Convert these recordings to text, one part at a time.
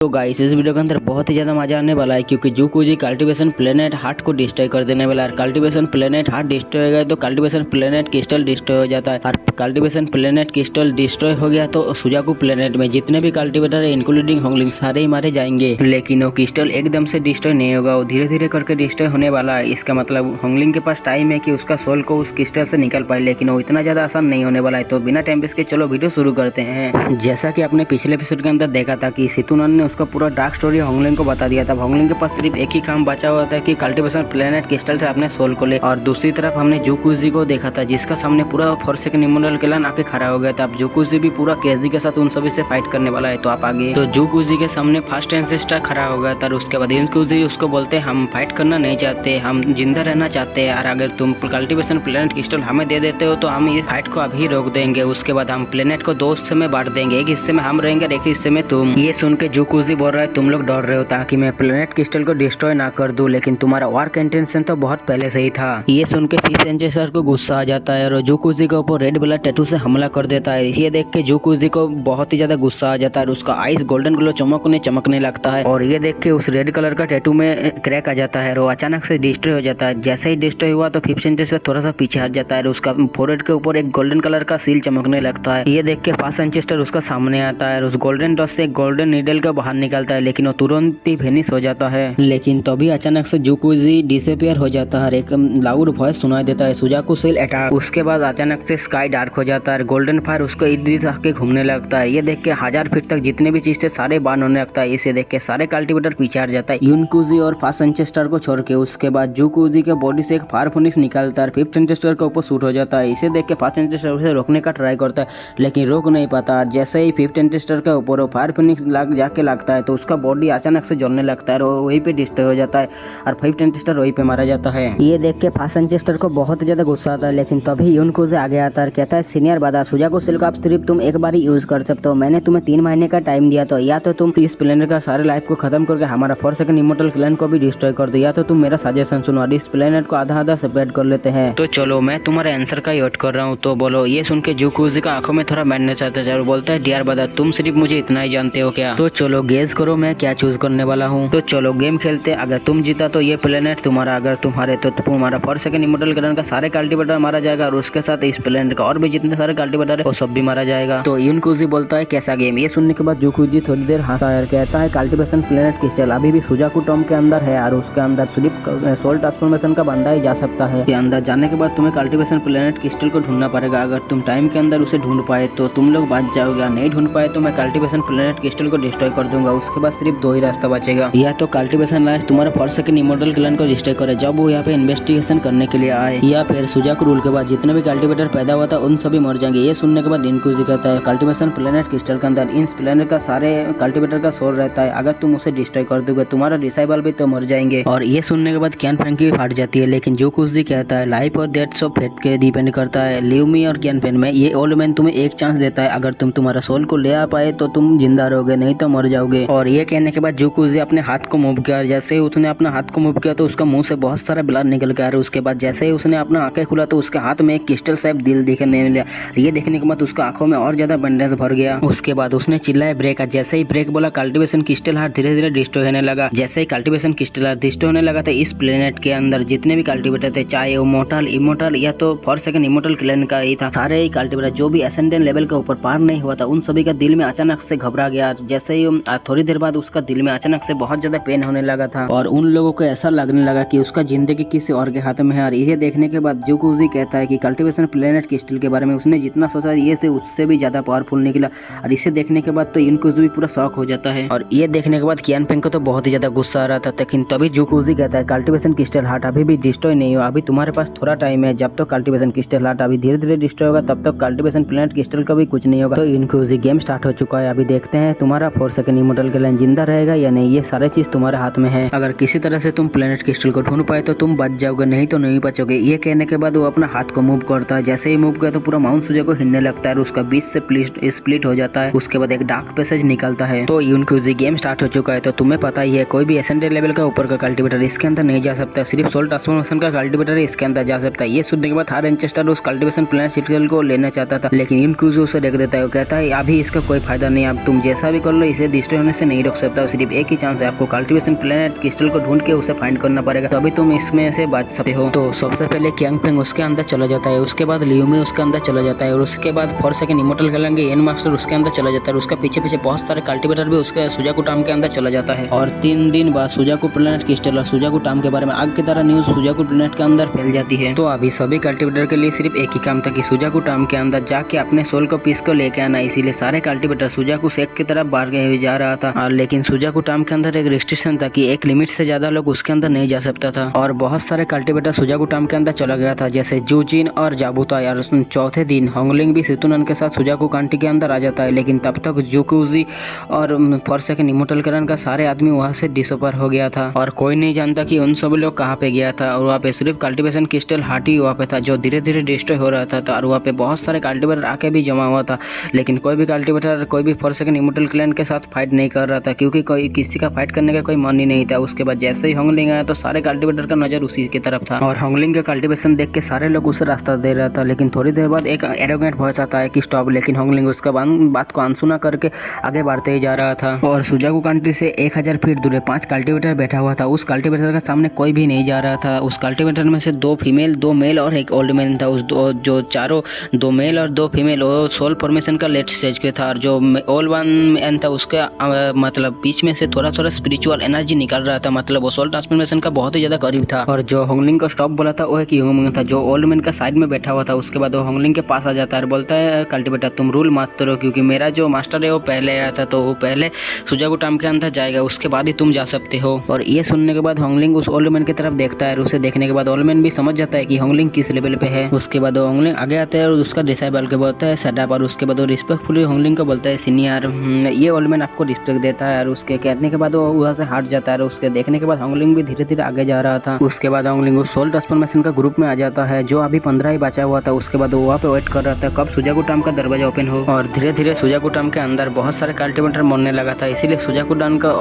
तो गाइस इस वीडियो के अंदर बहुत ही ज्यादा मजा आने वाला है क्योंकि जूकुजी कल्टीवेशन प्लेनेट हार्ट को डिस्ट्रॉय कर देने वाला है। कल्टीवेशन प्लेनेट हार्ट डिस्ट्रॉय हो गया तो कल्टीवेशन प्लेनेट क्रिस्टल डिस्ट्रॉय हो जाता है और कल्टीवेशन प्लेनेट क्रिस्टल डिस्ट्रॉय हो गया तो सुजाकू प्लेनेट में जितने भी कल्टीवेटर है इंक्लूडिंग होंगलिंग सारे ही मारे जाएंगे। लेकिन वो क्रिस्टल एकदम से डिस्ट्रॉय नहीं होगा, वो धीरे धीरे करके डिस्ट्रॉय होने वाला है। इसका मतलब होंगलिंग के पास टाइम है कि उसका सोल को उस क्रिस्टल से निकल पाए, लेकिन वो इतना ज्यादा आसान नहीं होने वाला है। तो बिना टाइम वेस्ट के चलो वीडियो शुरू करते हैं। जैसा कि आपने पिछले एपिसोड के अंदर देखा था कि सितुनन ने उसका पूरा डार्क स्टोरी होंगलिंग को बता दिया था। होंगलिंग के पास सिर्फ एक ही काम बचा हुआ था कि कल्टीवेशन प्लेनेट क्रिस्टल से अपने सोल को ले। और दूसरी तरफ हमने जूकुजी को देखा था जिसका सामने पूरा फोर्सेकन इमोर्टल क्लैन आके खड़ा हो गया था। अब जूकुजी भी पूरा केजी के साथ उन सभी से फाइट करने वाला है। तो आप आगे तो जूकुजी के सामने फर्स्ट एंसेस्टर खड़ा हो गया था। उसके बाद इनकुजी उसको बोलते हम फाइट करना नहीं चाहते, हम जिंदा रहना चाहते हैं और अगर तुम कल्टीवेशन प्लेनेट क्रिस्टल हमें दे देते हो तो हम ये फाइट को अभी रोक देंगे। उसके बाद हम प्लेनेट को दो हिस्से में बांट देंगे, एक हिस्से में हम रहेंगे और एक हिस्से में तुम। ये सुन के जूकुजी बोल रहा है तुम लोग डर रहे हो ताकि मैं प्लेनेट क्रिस्टल को डिस्ट्रॉय ना कर दूं, लेकिन तुम्हारा वार इंटेंशन तो बहुत पहले से ही था। ये सुन के फिफ्थ एंसेस्टर को गुस्सा आ जाता है और जूकुजी के ऊपर रेड ब्लड टैटू से हमला कर देता है। ये देख के जूकुजी को बहुत ही ज्यादा गुस्सा आ जाता है और उसका आइस गोल्डन ग्लो चमकने लगता है। और ये देख के उस रेड कलर का टैटू में क्रैक आ जाता है और वो अचानक से डिस्ट्रॉय हो जाता है। जैसे ही डिस्ट्रॉय हुआ तो फिफ्थ एंसेस्टर थोड़ा सा पीछे हट जाता है और उसका फोरहेड के ऊपर एक गोल्डन कलर का सील चमकने लगता है। ये देख के फर्स्ट एंसेस्टर उसका सामने आता है और उस गोल्डन डॉट से गोल्डन नीडल का बाहर निकलता है, लेकिन वो तुरंत ही फिनिश हो जाता है। लेकिन तभी अचानक से जूकुजी डिसअपियर हो जाता है और एक लाउड वॉइस सुनाई देता है, सुजाकू सेल अटैक। उसके बाद अचानक से स्काई डार्क हो जाता है, गोल्डन फायर उसको इर्द गिर्द आके घूमने लगता है। ये देख के 1000 फीट तक जितने भी चीज थे सारे बान होने लगता है। इसे देख के सारे कल्टीवेटर पीछे हट जाता है यूनकुजी और फर्स्ट एंसेस्टर को छोड़ के। उसके बाद जूकुजी के बॉडी से एक फायर फोनिक्स निकलता है, फिफ्थ एंसेस्टर के ऊपर शूट हो जाता है। इसे देख के फर्स्ट एंसेस्टर उसे रोकने का ट्राई करता है लेकिन रोक नहीं पाता। जैसे ही फिफ्थ एंसेस्टर के ऊपर फायर फोनिक्स जाके लगता है तो उसका बॉडी अचानक से जलने लगता है और वहीं पे डिस्ट्रॉय हो जाता है और फिफ्थ एंसेस्टर वहीं पे मारा जाता है। ये देख के फर्स्ट एंसेस्टर को बहुत ज्यादा गुस्सा आता है, लेकिन तभी यूनकुजी आगे आता है, कहता है सीनियर बादा सुजाकू सेल को आप सिर्फ तुम एक बार ही यूज कर सकते हो। मैंने तुम्हें 3 महीने का टाइम दिया, तो या तो तुम इस प्लेनेट का सारे लाइफ को खत्म करके हमारा फोर्सेकन इमोर्टल क्लैन को भी डिस्ट्रॉय कर दो, या तो तुम मेरा सजेशन सुनो और इस प्लेनेट को आधा आधा सेपरेट कर लेते हैं। तो चलो मैं तुम्हारे आंसर का वेट कर रहा हूँ, तो बोलो। ये सुन के जूकुजी का आंखों में थोड़ा मैडनेस आता है और बोलता है डियर बादा तुम सिर्फ मुझे इतना ही जानते हो क्या? तो चलो गेस करो मैं क्या चूज करने वाला हूँ। तो चलो गेम खेलते। अगर तुम जीता तो ये प्लेनेट तुम्हारा, अगर तुम हारे तो तुम्हारा फोर्सेकन इमोर्टल क्लैन का सारे कल्टीवेटर मारा जाएगा और उसके साथ इस प्लेनेट का और भी जितने सारे कल्टीवेटर है वो सब भी मारा जाएगा। तो यूनकुजी बोलता है कैसा गेम? ये सुनने के बाद जूकुजी थोड़ी देर हंसा और कहता है कल्टीवेशन प्लेनेट क्रिस्टल अभी भी सुजाकू टॉम के अंदर है और उसके अंदर सिर्फ सोल ट्रांसफॉर्मेशन का बंदा ही जा सकता है। के अंदर जाने के बाद तुम्हें कल्टीवेशन प्लेनेट क्रिस्टल को ढूंढना पड़ेगा। अगर तुम टाइम के अंदर उसे ढूंढ पाए तो तुम लोग बच जाओगे, नहीं ढूंढ पाए तो मैं कल्टीवेशन प्लेनेट क्रिस्टल को डिस्ट्रॉय कर दूंगा। उसके बाद सिर्फ 2 ही रास्ता बचेगा, या तो कल्टीवेशन लाइफ तुम्हारा फोर्सेकन इमोर्टल क्लैन को डिस्ट्रॉय करे जब वो यहाँ पे इन्वेस्टिगेशन करने के लिए आए, या फिर सुजाकू रूल के बाद जितने भी कल्टीवेटर पैदा हुआ था उन सभी मर जाएंगे। ये सुनने के बाद यूनकुजी कहता है कल्टीवेशन प्लेनेट क्रिस्टल के अंदर इन प्लेनेट का सारे कल्टीवेटर का सोल रहता है, अगर तुम उसे डिस्ट्रॉय कर दोगे तुम्हारा डिसाइबल भी तो मर जाएंगे। और ये सुनने के बाद क्यान फैन की फाट जाती है, लेकिन जूकुजी कहता है लाइफ और डेथ ऑफ फेट के डिपेंड करता है लिव मी और क्यान फैन में। ये ओल्ड मैन तुम्हें एक चांस देता है, अगर तुम तुम्हारा सोल को ले आ पाए तो तुम जिंदा रहोगे, नहीं तो मर जाओगे। और ये कहने के बाद जूकुजी अपने हाथ को मूव किया, जैसे ही उसने अपना हाथ को मूव किया तो उसका मुंह से बहुत सारा ब्लड निकल गया। उसके बाद जैसे ही उसने अपना आंखें खुला तो उसके हाथ में एक क्रिस्टल शेप दिल दिखने मिला। ये देखने के बाद उसका आंखों में और ज्यादा बैंडेज भर गया। उसके बाद उसने चिल्लाया ब्रेक। जैसे ही ब्रेक बोला कल्टीवेशन क्रिस्टल हार्ट धीरे धीरे डिस्ट्रॉय होने लगा। जैसे ही कल्टीवेशन क्रिस्टल हार्ट डिस्ट्रॉय होने लगा था इस प्लेनेट के अंदर जितने भी कल्टीवेटर थे, चाहे वो मोर्टल इमोर्टल या तो फोर्सेकन इमोर्टल क्लैन का ही था, सारे ही कल्टीवेटर जो भी एसेंडेंट लेवल के ऊपर पार नहीं हुआ था उन सभी का दिल में अचानक से घबरा गया। जैसे ही थोड़ी देर बाद उसका दिल में अचानक से बहुत ज्यादा पेन होने लगा था और उन लोगों को ऐसा लगने लगा कि उसका जिंदगी किसी और के हाथ में है। और यह देखने के बाद जूकुजी कहता है कि कल्टीवेशन प्लेनेट क्रिस्टल के बारे में उसने जितना सोचा ये से उससे भी ज्यादा पावरफुल निकला। और इसे देखने के बाद तो यूनकुजी भी पूरा शॉक हो जाता है। और ये देखने के बाद क्यान फैंग को तो बहुत ही ज्यादा गुस्सा आ रहा था, लेकिन तभी जूकुजी कहता है कल्टीवेशन क्रिस्टल हार्ट अभी भी डिस्ट्रॉय नहीं हुआ, अभी तुम्हारे पास थोड़ा टाइम है। जब तक कल्टीवेशन क्रिस्टल हार्ट अभी धीरे धीरे डिस्ट्रॉय होगा तब तक कल्टीवेशन प्लेनेट क्रिस्टल का भी कुछ नहीं होगा। तो यूनकुजी गेम स्टार्ट हो चुका है, अभी देखते हैं तुम्हारा फोर्सेकन इमोर्टल क्लैन जिंदा रहेगा या नहीं। ये सारे चीज तुम्हारे हाथ में है, अगर किसी तरह से तुम प्लेनेट क्रिस्टल को ढूंढ पाए तो तुम बच जाओगे, नहीं तो नहीं बचोगे। ये कहने के बाद वो अपना हाथ को मूव करता है, जैसे ही मूव किया तो पूरा माउंट सुजाकू हिलने लगता है और उसका बीच से स्प्लिट हो जाता है। उसके बाद एक डार्क पैसेज निकलता है। तो यूनकुजी गेम स्टार्ट हो चुका है, तो तुम्हें पता ही है कोई भी एसेंडेंट लेवल का ऊपर का कल्टीवेटर इसके अंदर नहीं जा सकता, सिर्फ सोल ट्रांसफॉर्मेशन का कल्टीवेटर इसके अंदर जा सकता है। ये सुनने के बाद हर एंचेस्टर उस कल्टीवेशन प्लेनेट क्रिस्टल को लेना चाहता था, लेकिन यूनकुजी उसे देख देता है। वो कहता है अभी इसका कोई फायदा नहीं, अब तुम जैसा भी कर लो इसे डिस्ट्रॉय होने से नहीं रोक सकता। सिर्फ एक ही चांस है, आपको कल्टीवेशन प्लेनेट क्रिस्टल को ढूंढ के उसे फाइंड करना पड़ेगा, तभी तुम इसमें से बच सकते हो। तो सबसे पहले क्यांग फेंग उसके अंदर चला जाता है, उसके बाद लियूमी उसके अंदर चला जाता है, और उसके बाद फॉरसेकन इमोर्टल करेंगे एन मास्टर उसके अंदर चला जाता है, और उसका पीछे पीछे बहुत सारे कल्टीवेटर भी उसके सुजाकू टाम के अंदर चला जाता है। और 3 दिन बाद सुजाकू प्लेनेट क्रिस्टल और सुजाकू टाम के बारे में आग की तरह न्यूज सुजाकू प्लेनेट के अंदर फैल जाती है। तो अभी सभी कल्टीवेटर के लिए सिर्फ एक ही काम था कि सुजाकू टाम के अंदर जाके अपने सोल को पीस को लेके आना। इसीलिए सारे कल्टीवेटर सुजाकू सेक की तरफ बाहर गए हुए जा रहा था। और लेकिन सुजाकू टाम के अंदर एक रिस्ट्रिक्शन था कि एक लिमिट से ज्यादा लोग उसके अंदर नहीं जा सकता था, और बहुत सारे कल्टीवेटर सुजाकू टाम के अंदर चला गया था, जैसे जूजिन और जाबुता। और चौथे दिन होंगलिंग भी सितुनन के साथ सुजाकू कांटी के अंदर आ जाता है, लेकिन तब तक जुकुजी और फॉरसेकन इमोर्टल करण का सारे आदमी वहाँ से डिसअपीयर हो गया था, और कोई नहीं जानता कि उन सब लोग कहाँ पे गया था। और वहाँ पे सिर्फ कल्टीवेशन क्रिस्टल हार्ट ही वहाँ पे था जो धीरे धीरे डिस्ट्रॉय हो रहा था, और वहाँ पे बहुत सारे कल्टीवेटर आके भी जमा हुआ था, लेकिन कोई भी कल्टीवेटर कोई भी फॉरसेकन इमोर्टल क्लैन के साथ फाइट नहीं कर रहा था, क्योंकि कोई किसी का फाइट करने का कोई मन ही नहीं था। उसके बाद जैसे ही होंगलिंग आया तो सारे कल्टीवेटर का नजर उसी की तरफ था, और होंगलिंग का कल्टीवेशन देख के सारे लोग उसे रास्ता दे रहा था। लेकिन थोड़ी देर बाद एक एरोगेंट वॉइस आता है कि स्टॉप, लेकिन होंगलिंग उसका बात को अनसुना करके आगे बढ़ते ही जा रहा था। और सुजाकू कंट्री से 1000 फीट दूर 5 कल्टीवेटर बैठा हुआ था। उस कल्टीवेटर के सामने कोई भी नहीं जा रहा था। उस कल्टीवेटर में से 2 फीमेल 2 मेल और एक ओल्ड मैन था। उस जो चारों 2 मेल और 2 फीमेल वो सोल फॉर्मेशन का लेट स्टेज के था, और जो ओल्ड वन मैन था उसका मतलब बीच में से थोड़ा थोड़ा स्पिरिचुअल एनर्जी निकल रहा था, मतलब वो सोल ट्रांसफॉर्मेशन का बहुत ही ज्यादा करीब था। और जो होंगलिंग को स्टॉप बोला था वो एक ह्यूमन था जो ओल्ड मैन का साइड में बैठा हुआ था। उसके बाद वो होंगलिंग के पास आ जाता है और बोलता है कल्टीवेटर तुम रूल मत करो, क्योंकि मेरा जो मास्टर है वो पहले आया था, तो वो पहले सुजाकू टाम के अंदर जाएगा, उसके बाद ही तुम जा सकते हो। और ये सुनने के बाद होंगलिंग उस ओल्ड मैन की तरफ देखता है, और उसे देखने के बाद ओल्ड मैन भी समझ जाता है कि होंगलिंग किस लेवल पे है। उसके बाद वो होंगलिंग आगे आता है और उसका डिसाइबल के बोलता है सटअप, और उसके बाद वो रिस्पेक्टफुली होंगलिंग को बोलता है सीनियर। ये ओल्ड मैन आपको रिस्पेक्ट देता है, और उसके कहने के बाद वो वहाँ से हट जाता है, और उसके देखने के बाद होंगलिंग भी धीरे धीरे आगे जा रहा था। उसके बाद होंगलिंग उस सोल ट्रांसफॉर्मेशन का ग्रुप में आ जाता है जो अभी 15 ही बचा हुआ था। उसके बाद वो वहाँ पे वेट कर रहा था कब सुजाकू टाम का दरवाजा ओपन हो, और धीरे धीरे सुजाकू टाम के अंदर बहुत सारे कल्टीवेटर मरने लगा था, इसीलिए सुजाकू टाम का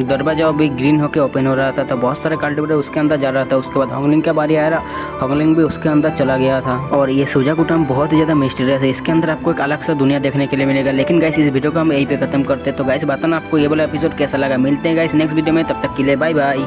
दरवाजा अभी ग्रीन होकर ओपन हो रहा था, तो बहुत सारे कल्टीवेटर उसके अंदर जा रहा था। उसके बाद होंगलिंग का बारी आया, होंगलिंग भी उसके अंदर चला गया था। और ये सुजाकू टाम बहुत ही ज्यादा मिस्टीरियस है, इसके अंदर आपको एक अलग सा दुनिया देखने के लिए मिलेगा। लेकिन गाइस इस वीडियो को हम यहीं पे खत्म करते हैं। तो गाइस बताना आपको ये वाला एपिसोड कैसा लगा। मिलते हैं गाइस नेक्स्ट वीडियो में, तब तक के लिए बाय बाय।